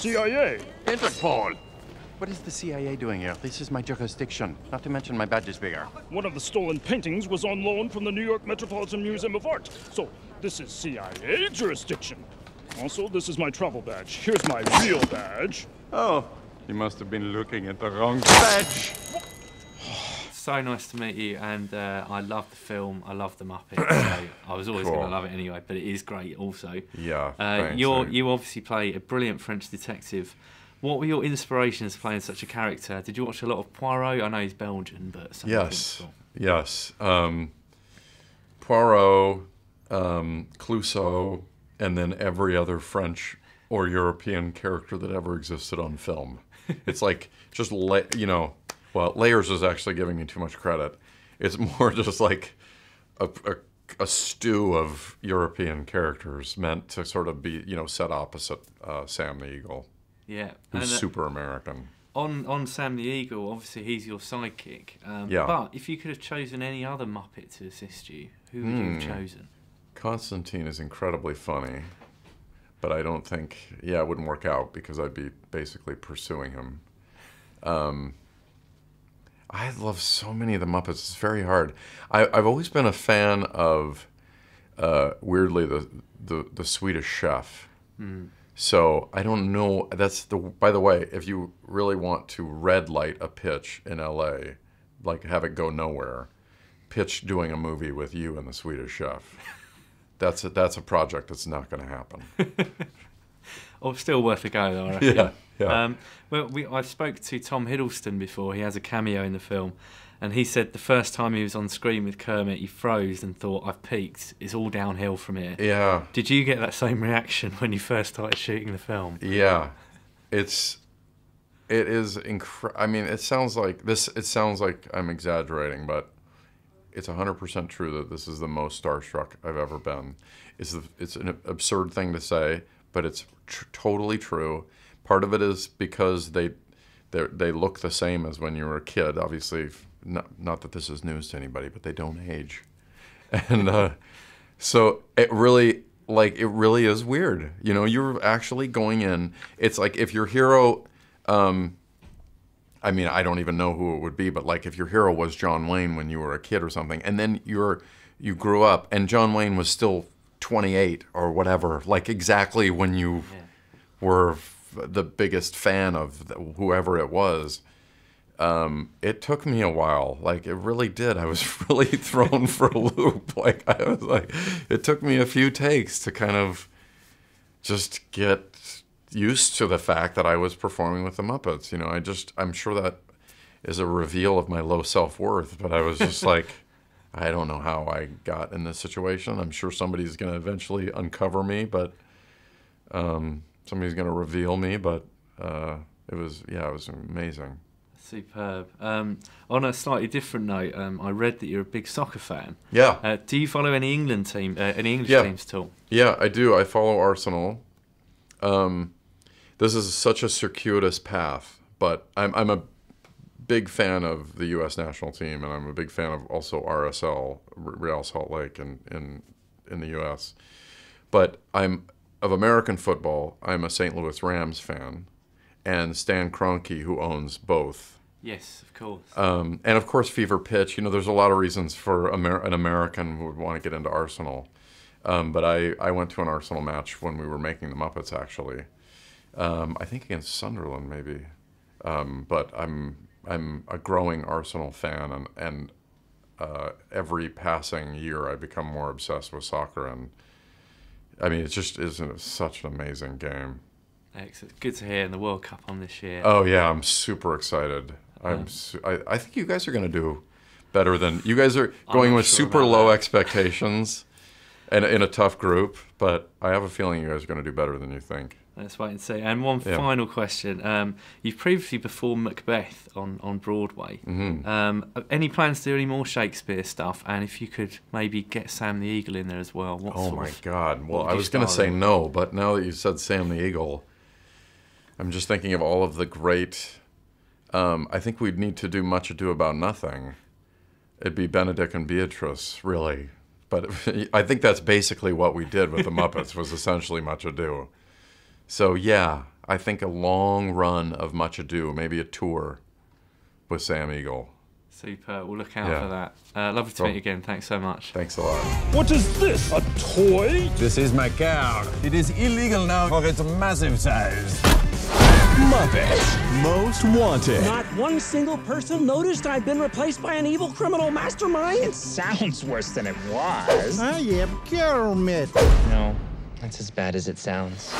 CIA. Interpol! What is the CIA doing here? This is my jurisdiction. Not to mention my badge is bigger. One of the stolen paintings was on loan from the New York Metropolitan Museum of Art. So, this is CIA jurisdiction. Also, this is my travel badge. Here's my real badge. Oh, you must have been looking at the wrong badge. So nice to meet you, and I love the film. I love the Muppets. So I was always going to love it anyway, but it is great also. Yeah, thanks. You obviously play a brilliant French detective. What were your inspirations playing such a character? Did you watch a lot of Poirot? I know he's Belgian, but yes. Poirot, Clouseau, and then every other French or European character that ever existed on film. It's like just well, Layers is actually giving me too much credit. It's more just like a stew of European characters meant to sort of be, set opposite Sam the Eagle. Yeah. Who's super American. On Sam the Eagle, obviously he's your sidekick. Yeah. But if you could have chosen any other Muppet to assist you, who would you have chosen? Constantine is incredibly funny, but I don't think, it wouldn't work out because I'd be basically pursuing him. I love so many of the Muppets. It's very hard. I've always been a fan of, weirdly, the Swedish Chef. So I don't know. By the way, if you really want to red light a pitch in LA, like have it go nowhere, pitch doing a movie with you and the Swedish Chef. That's a project that's not going to happen. Oh, still worth a go though, I reckon. Yeah. Well, I spoke to Tom Hiddleston before. He has a cameo in the film, and he said the first time he was on screen with Kermit, he froze and thought, "I've peaked. It's all downhill from here." Yeah. Did you get that same reaction when you first started shooting the film? Yeah, it is incredible. I mean, it sounds like I'm exaggerating, but it's 100% true that this is the most starstruck I've ever been. It's an absurd thing to say, but it's totally true. Part of it is because they look the same as when you were a kid. Obviously, not that this is news to anybody, but they don't age, and so it really is weird. You're actually going in. It's like if your hero, I mean, I don't even know who it would be, but like if your hero was John Wayne when you were a kid or something, and then you grew up, and John Wayne was still 28 or whatever, like exactly when you were the biggest fan of whoever it was. It took me a while. Like, it really did. I was really thrown for a loop. It took me a few takes to kind of just get used to the fact that I was performing with the Muppets. I'm sure that is a reveal of my low self-worth, but I was just like, I don't know how I got in this situation. I'm sure somebody's going to eventually uncover me, but somebody's going to reveal me, but it was amazing. Superb. On a slightly different note, I read that you're a big soccer fan. Yeah. Do you follow any any English teams at all? Yeah, I do. I follow Arsenal. This is such a circuitous path, but I'm a big fan of the U.S. national team, and I'm a big fan of also RSL, Real Salt Lake, in the U.S. But of American football, I'm a St. Louis Rams fan, and Stan Kroenke, who owns both. Yes, of course. And of course, Fever Pitch. There's a lot of reasons for an American who would want to get into Arsenal. But I went to an Arsenal match when we were making the Muppets, actually. I think against Sunderland, maybe. But I'm a growing Arsenal fan, and every passing year I become more obsessed with soccer, and I mean, it just is such an amazing game. Excellent. Good to hear in the World Cup on this year. Oh yeah, I'm super excited. I think you guys are going to do better than you guys are going with super low expectations, and in a tough group. But I have a feeling you guys are going to do better than you think. Let's wait and see. And one final question. You've previously performed Macbeth on Broadway. Mm-hmm. Any plans to do any more Shakespeare stuff? And if you could maybe get Sam the Eagle in there as well. Oh my God. Well, I was going to say no, but now that you said Sam the Eagle, I'm just thinking of all of the great... I think we'd need to do Much Ado About Nothing. It'd be Benedict and Beatrice, really. But I think that's basically what we did with the Muppets, was essentially Much Ado. So yeah, I think a long run of Much Ado, maybe a tour with Sam Eagle. Super. We'll look out for that. Lovely to meet you again. Thanks so much. Thanks a lot. What is this? A toy? This is my car. It is illegal now for its massive size. Muppets Most Wanted. Not one single person noticed I've been replaced by an evil criminal mastermind? It sounds worse than it was. I am Kermit. No, that's as bad as it sounds.